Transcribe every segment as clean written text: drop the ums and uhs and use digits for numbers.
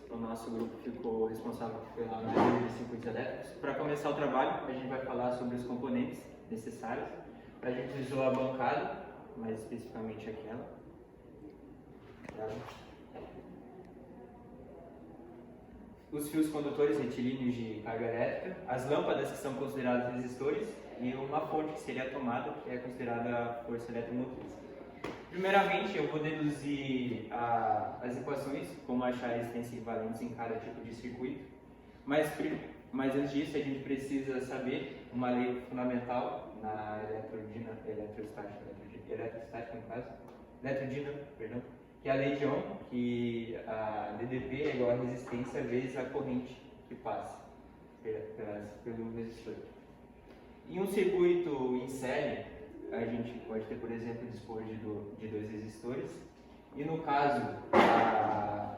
o nosso grupo ficou responsável pela análise de circuitos elétricos. Para começar o trabalho, a gente vai falar sobre os componentes necessários. A gente usou a bancada, mais especificamente aquela. Os fios condutores retilíneos de carga elétrica, as lâmpadas que são consideradas resistores e uma fonte que seria a tomada, que é considerada força eletromotriz. Primeiramente, eu vou deduzir as equações, como achar resistência equivalentes em cada tipo de circuito, mas antes disso a gente precisa saber uma lei fundamental na eletrostática no caso, perdão, que é a lei de Ohm, que a DDP é igual a resistência vezes a corrente que passa pelo resistor. Em um circuito em série, a gente pode ter, por exemplo, dispor de dois resistores, e no caso, a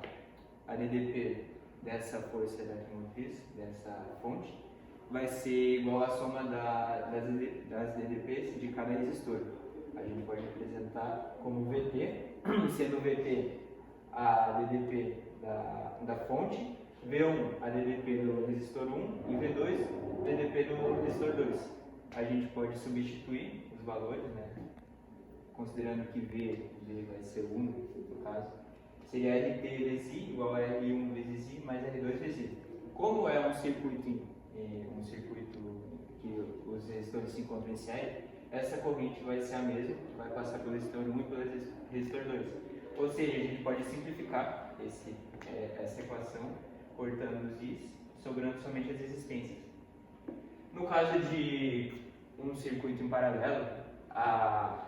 DDP dessa força eletromotriz, dessa fonte, vai ser igual à soma das DDPs de cada resistor. A gente pode representar como VT, sendo VT a DDP da fonte, V1 a DDP do resistor 1 e V2 a DDP do resistor 2. A gente pode substituir os valores, né? Considerando que V vai ser 1, no caso, seria RT vezes I igual a R1 vezes I mais R2 vezes I. Como é um circuito que os resistores se encontram em série, essa corrente vai ser a mesma, vai passar pelo resistor 1 e pelo resistor 2. Ou seja, a gente pode simplificar essa equação, cortando os Is, sobrando somente as resistências. No caso de um circuito em paralelo, a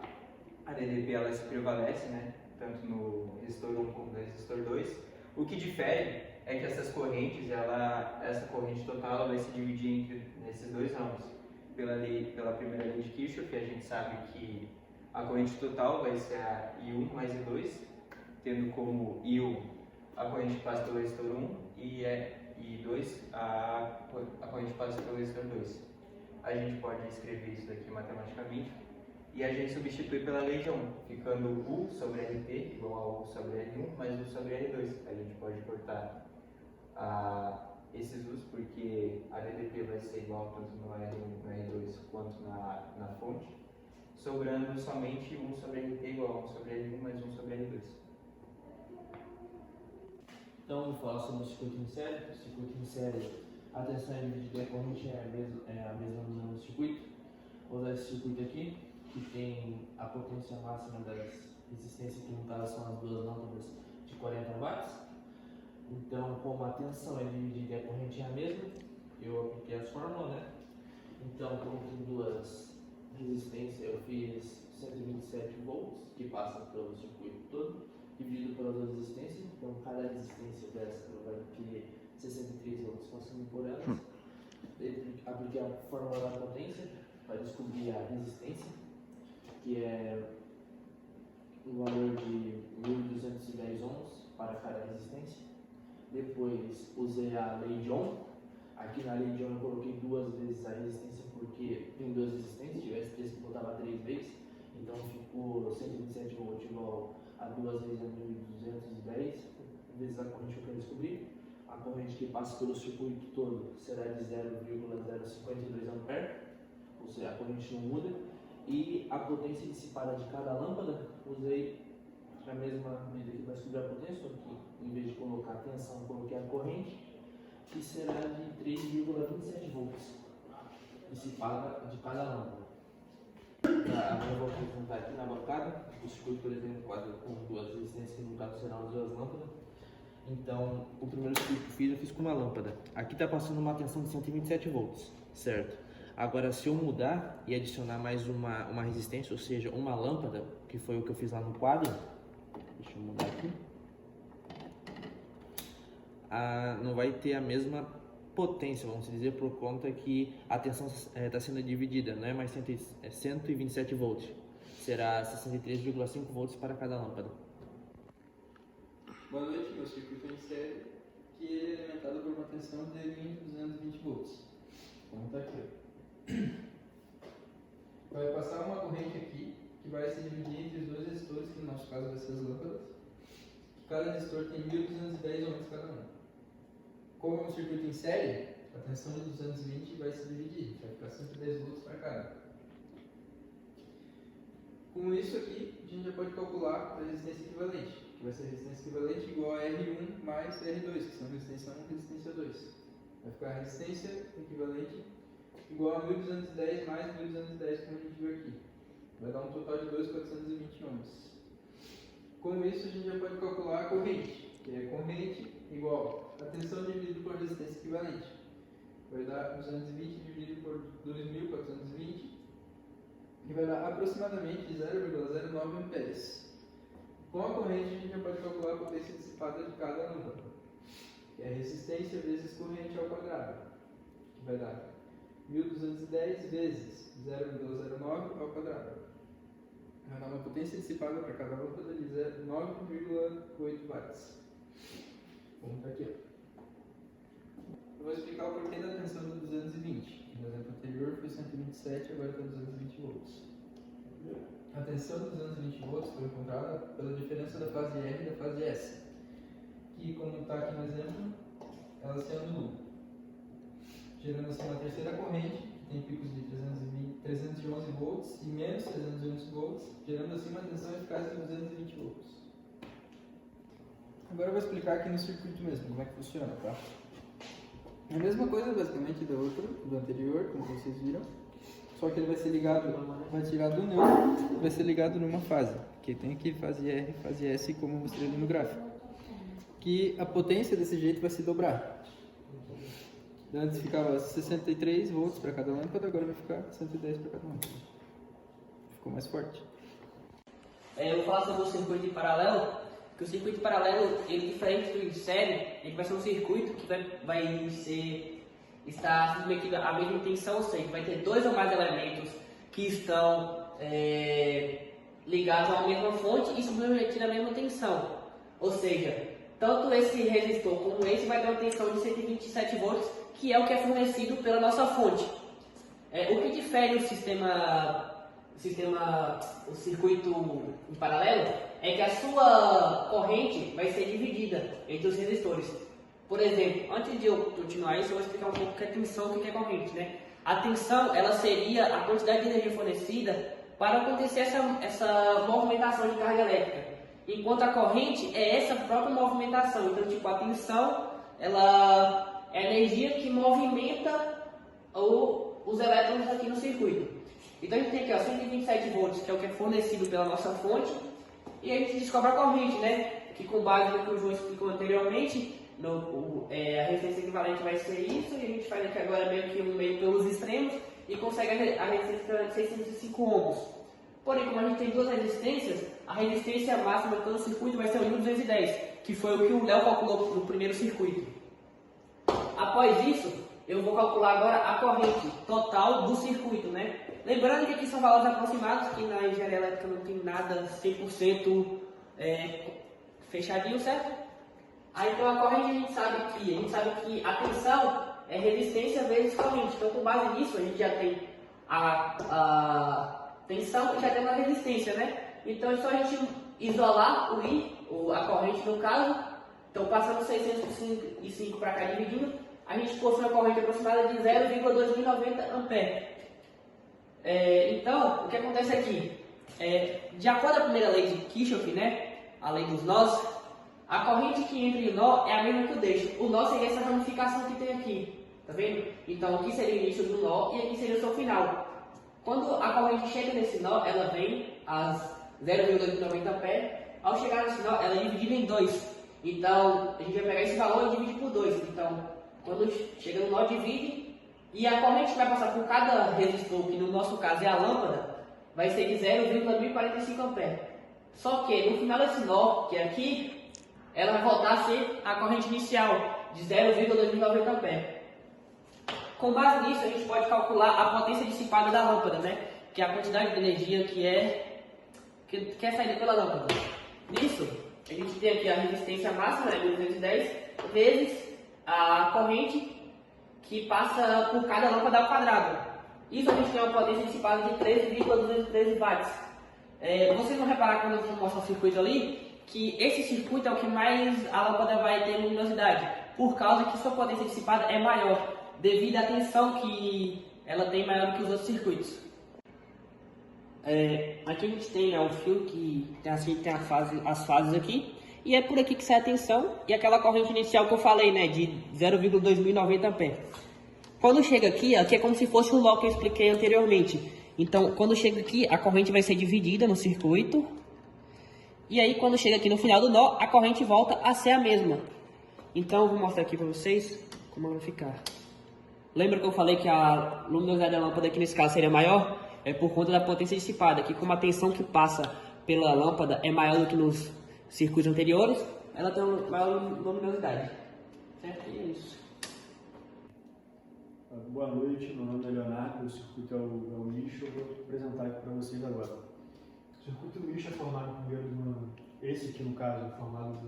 DDP ela se prevalece, né, tanto no resistor 1 como no resistor 2. O que difere é que essas correntes, essa corrente total ela vai se dividir nesses dois ramos. Pela primeira lei de Kirchhoff, a gente sabe que a corrente total vai ser a I1 mais I2, tendo como I1 a corrente que passa pelo resistor 1 e I2 a corrente que passa pelo resistor 2. A gente pode escrever isso daqui matematicamente e a gente substitui pela lei de Ohm, ficando U sobre RT igual a U sobre R1 mais U sobre R2. A gente pode cortar esses U's porque a DDP vai ser igual tanto no R1 no R2 quanto na fonte, sobrando somente 1 sobre RT igual a 1 sobre R1 mais 1 sobre R2. Então, vamos falar sobre o circuito em série. O circuito em série, a tensão é dividida e a corrente é a mesma no circuito. Vou usar esse circuito aqui, que tem a potência máxima das resistências, que no caso são as duas lâmpadas de 40 watts. Então, como a tensão é dividida e a corrente é a mesma, eu apliquei as fórmulas, né? Então, como tem duas resistências, eu fiz 127 volts, que passa pelo circuito todo, dividido pelas duas resistências. Então, cada resistência dessa vai ter 63 volts passando por elas. Apliquei a fórmula da potência para descobrir a resistência, que é o valor de 1.210 ohms para cada resistência. Depois usei a lei de Ohm. Aqui na lei de Ohm eu coloquei duas vezes a resistência porque tem duas resistências, se tivesse três eu botava três vezes. Então ficou 127 volts igual a duas vezes a 1.210 vezes a corrente que eu quero descobrir. A corrente que passa pelo circuito todo será de 0,052 A, ou seja, a corrente não muda. E a potência dissipada de cada lâmpada, usei a mesma medida que vai descobrir a potência, só que em vez de colocar a tensão, coloquei a corrente, que será de 3,27 volts dissipada de cada lâmpada. Agora eu vou apresentar aqui na bancada o circuito, por exemplo, com duas resistências, que no caso serão as duas lâmpadas. Então, o primeiro circuito que eu fiz com uma lâmpada. Aqui está passando uma tensão de 127 volts, certo? Agora, se eu mudar e adicionar mais uma resistência, ou seja, uma lâmpada, que foi o que eu fiz lá no quadro, deixa eu mudar aqui, não vai ter a mesma potência, vamos dizer, por conta que a tensão está sendo dividida, não é mais 127 volts, será 63,5 volts para cada lâmpada. Boa noite, meu circuito em série, que ele é alimentado por uma tensão de 1.220 volts, como está aqui. Vai passar uma corrente aqui, que vai se dividir entre os dois resistores, que no nosso caso vai ser as lâmpadas. Cada resistor tem 1.210 ohms cada um. como é um circuito em série, a tensão de 220 vai se dividir, vai ficar 110 volts para cada. Com isso aqui, a gente já pode calcular a resistência equivalente, que vai ser a resistência equivalente igual a R1 mais R2, que são resistência 1 e resistência 2. Vai ficar a resistência equivalente igual a 1210 mais 1210, como a gente viu aqui. Vai dar um total de 2.420 ohms. Com isso, a gente já pode calcular a corrente, que é corrente igual a tensão dividido por resistência equivalente. Vai dar 220 dividido por 2.420, que vai dar aproximadamente 0,09 amperes. Com a corrente, a gente já pode calcular a potência dissipada de cada lâmpada, que é resistência vezes corrente ao quadrado, que vai dar 1.210 vezes 0,09 ao quadrado. Vai dar uma potência dissipada para cada lâmpada de 9,8 watts. Vamos para aqui. Eu vou explicar o porquê da tensão do 220. No exemplo anterior foi 127, agora está 220 volts. A tensão de 220 volts foi encontrada pela diferença da fase R e da fase S, que, como está aqui no exemplo, elas se anulam, gerando assim uma terceira corrente, que tem picos de 311 volts e menos 311 volts, gerando assim uma tensão eficaz de 220 volts. Agora eu vou explicar aqui no circuito mesmo, como é que funciona, tá? É a mesma coisa basicamente do anterior, como vocês viram, só que ele vai ser ligado, vai tirar do neutro, vai ser ligado numa fase, que tem aqui fase R e fase S, como eu mostrei ali no gráfico. Que a potência desse jeito vai se dobrar. Antes ficava 63 volts para cada lâmpada, agora vai ficar 110 para cada lâmpada. Ficou mais forte. Eu vou falar sobre o circuito em paralelo, que o circuito paralelo, ele diferente do em série, ele vai ser um circuito que vai estar submetido à mesma tensão, ou seja, vai ter dois ou mais elementos que estão ligados a uma mesma fonte e submetidos à mesma tensão. Ou seja, tanto esse resistor como esse vai ter uma tensão de 127 volts, que é o que é fornecido pela nossa fonte. O que difere o circuito em paralelo é que a sua corrente vai ser dividida entre os resistores. Por exemplo, antes de eu continuar isso, eu vou explicar um pouco o que é tensão e o que é corrente, né? A tensão, ela seria a quantidade de energia fornecida para acontecer essa movimentação de carga elétrica, enquanto a corrente é essa própria movimentação. Então, tipo, a tensão, ela é a energia que movimenta os elétrons aqui no circuito. Então, a gente tem aqui, ó, 127 volts, que é o que é fornecido pela nossa fonte, e a gente descobre a corrente, né? Que com base no que o João explicou anteriormente, a resistência equivalente vai ser isso, e a gente faz aqui agora meio pelos extremos e consegue a resistência equivalente de 605 ohms. Porém, como a gente tem duas resistências, a resistência máxima pelo circuito vai ser o 1210, que foi o que o Léo calculou no primeiro circuito. Após isso, eu vou calcular agora a corrente total do circuito, né? Lembrando que aqui são valores aproximados, que na engenharia elétrica não tem nada 100% fechadinho, certo? Aí então a corrente a gente sabe que a tensão é resistência vezes corrente. Então com base nisso a gente já tem a tensão e já tem a resistência, né? Então é só a gente isolar o I, a corrente no caso. Então passando 605 para cá dividindo, a gente possui uma corrente aproximada de 0,2090 amperes. Então o que acontece aqui? De acordo com a primeira lei de Kirchhoff, né? A lei dos nós, a corrente que entra em nó é a mesma que o deixa. O nó seria essa ramificação que tem aqui, tá vendo? Então aqui seria o início do nó e aqui seria o seu final. Quando a corrente chega nesse nó, ela vem a 0,90 amperes. Ao chegar nesse nó, ela é dividida em 2. Então a gente vai pegar esse valor e dividir por 2. Então quando chega no nó, divide. E a corrente que vai passar por cada resistor, que no nosso caso é a lâmpada, vai ser de 0,1045 amperes. Só que no final desse nó, que é aqui, ela vai voltar a ser a corrente inicial, de 0,2090 amperes. Com base nisso, a gente pode calcular a potência dissipada da lâmpada, né? Que é a quantidade de energia que é saída pela lâmpada. Nisso, a gente tem aqui a resistência máxima, né, 1210, vezes a corrente que passa por cada lâmpada ao quadrado. Isso a gente tem uma potência dissipada de 13,213 watts. Vocês vão reparar quando eu mostro o circuito ali, que esse circuito é o que mais a lâmpada vai ter luminosidade, por causa que sua potência dissipada é maior, devido à tensão que ela tem maior do que os outros circuitos. Aqui a gente tem, né, o fio que tem as fases aqui, e é por aqui que sai a tensão e aquela corrente inicial que eu falei, né, de 0,2090 A. Quando chega aqui é como se fosse o nó que eu expliquei anteriormente. Então, quando chega aqui, a corrente vai ser dividida no circuito. E aí, quando chega aqui no final do nó, a corrente volta a ser a mesma. Então, eu vou mostrar aqui para vocês como ela vai ficar. Lembra que eu falei que a luminosidade da lâmpada aqui nesse caso seria maior? É por conta da potência dissipada, que como a tensão que passa pela lâmpada é maior do que nos circuitos anteriores, ela tem uma maior luminosidade. Certo? E é isso. Boa noite, meu nome é Leonardo, o circuito é o lixo, eu vou apresentar aqui para vocês agora. O circuito lixo é formado primeiro esse aqui no caso, é formado de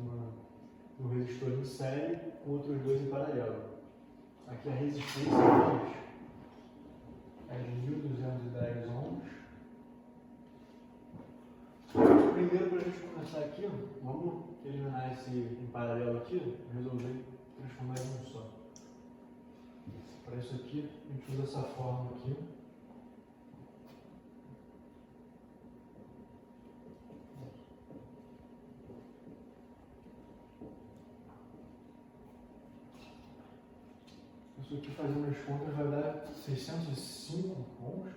um resistor em série com outros dois em paralelo. Aqui a resistência deles é de 1210 ohms. Primeiro, para a gente começar aqui, vamos eliminar esse em paralelo aqui, resolver transformar em um só. Para isso aqui, a gente usa essa fórmula aqui. Isso aqui, fazendo as contas, vai dar 605 ohms.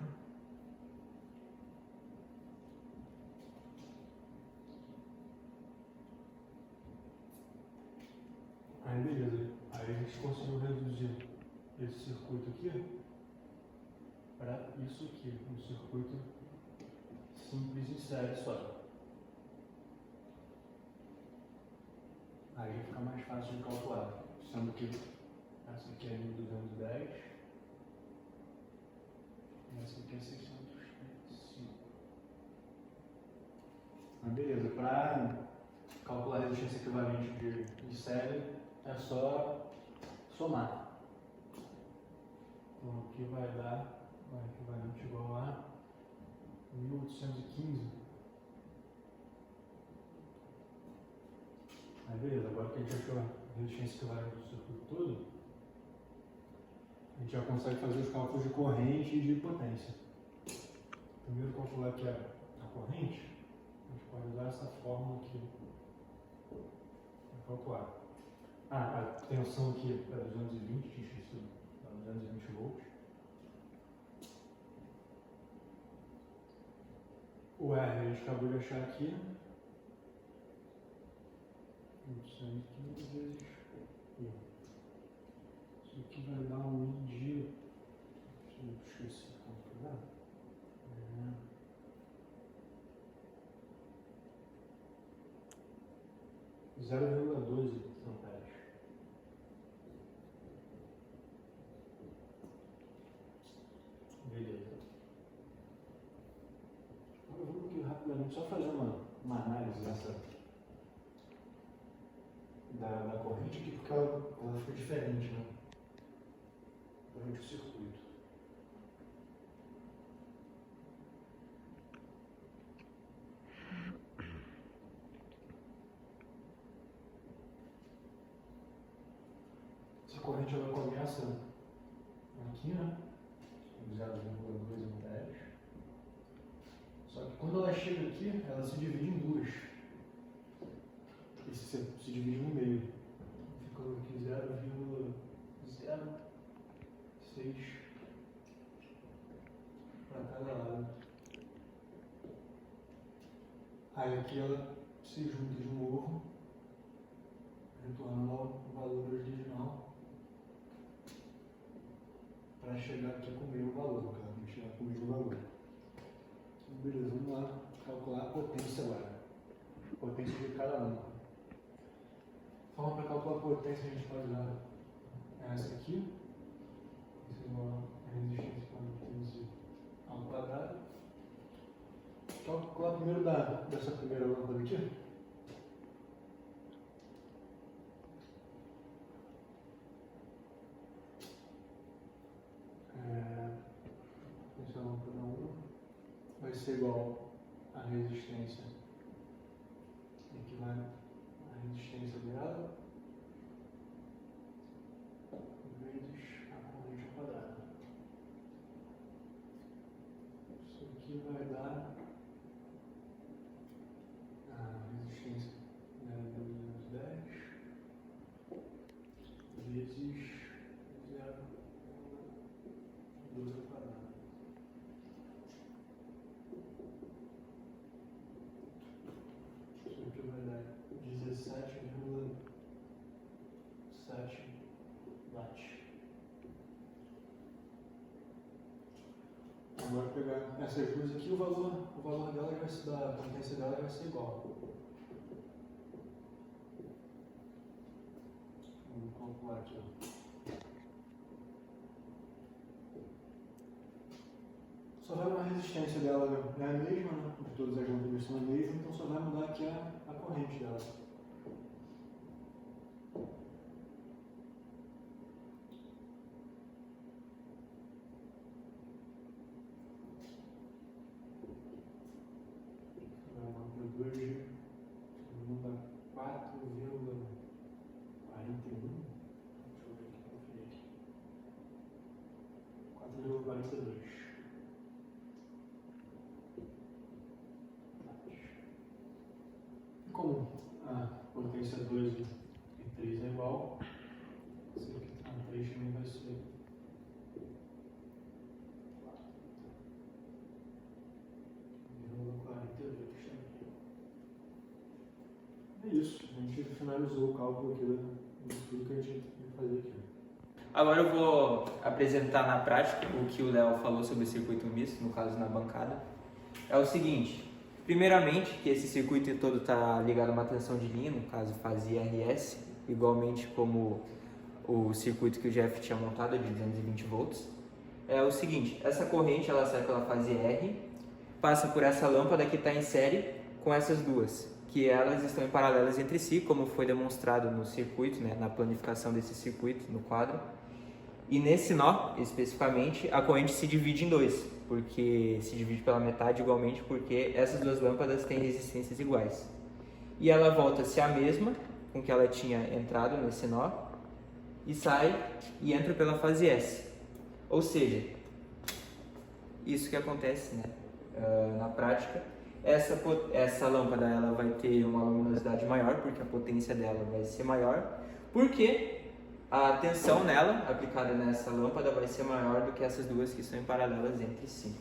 Aí beleza, aí a gente conseguiu reduzir esse circuito aqui para isso aqui, um circuito simples em série só. Aí fica mais fácil de calcular, sendo que essa aqui é 1210 e essa aqui é 605. Mas beleza, para calcular a resistência equivalente de série é só somar. Então aqui vai dar equivalente igual a 1815. Aí beleza, agora que a gente achou a resistência equivalente do circuito todo, a gente já consegue fazer os cálculos de corrente e de potência. Primeiro calcular aqui a corrente, a gente pode usar essa fórmula aqui para calcular. A tensão aqui é 220, tinha esquecido, 220 volts. O R a gente acabou de achar aqui. 115 vezes I. Isso aqui vai dar um I de... Deixa eu esquecer quanto dá. 0,12 amperes. Beleza. Agora vamos aqui rapidamente só fazer uma análise da corrente aqui, porque ela fica diferente, né? Durante o circuito. Essa corrente ela começa aqui, né? 0,2 amperes. Só que quando ela chega aqui, ela se divide em duas. E se divide no meio. Ficando aqui 0,06 para cada lado. Aí aqui ela se junta de novo, retornando ao valor original, para chegar aqui com o mesmo valor, no caso, vamos chegar com o mesmo valor. Então, beleza, vamos lá calcular a potência agora. A potência de cada lâmpada. A forma para calcular a potência a gente pode usar essa aqui. Isso é igual a resistência para potência ao quadrado. Calcular primeiro dessa primeira lâmpada aqui. Essa lâmpada 1 vai ser igual a resistência equivalente Agora pegar essas duas aqui, o valor dela vai ser, da potência dela vai ser igual. Vamos calcular aqui, ó. Só vai mudar a resistência dela, é a mesma, né? De todas as lâmpadas são a mesma, então só vai mudar aqui a corrente dela. A lâmpada 2 muda 4,41. Deixa eu ver aqui, conferir aqui. 4,42. Como a potência 2 e 3 é igual, esse aqui tá 3 também vai ser 4,42 também. É isso, a gente finalizou o cálculo aqui do tudo que a gente vai fazer aqui. Agora eu vou apresentar na prática o que o Léo falou sobre o circuito misto, no caso na bancada. É o seguinte. Primeiramente, que esse circuito todo está ligado a uma tensão de linha, no caso fase IRS, igualmente como o circuito que o Jeff tinha montado de 220 volts. É o seguinte, essa corrente ela sai pela fase R, passa por essa lâmpada que está em série com essas duas, que elas estão em paralelas entre si, como foi demonstrado no circuito, né, na planificação desse circuito, no quadro. E nesse nó, especificamente, a corrente se divide em dois, porque se divide pela metade igualmente, porque essas duas lâmpadas têm resistências iguais. E ela volta a ser a mesma, com que ela tinha entrado nesse nó, e sai e entra pela fase S. Ou seja, isso que acontece, né, na prática. Essa lâmpada ela vai ter uma luminosidade maior, porque a potência dela vai ser maior, porque a tensão nela, aplicada nessa lâmpada, vai ser maior do que essas duas que estão em paralelas entre si.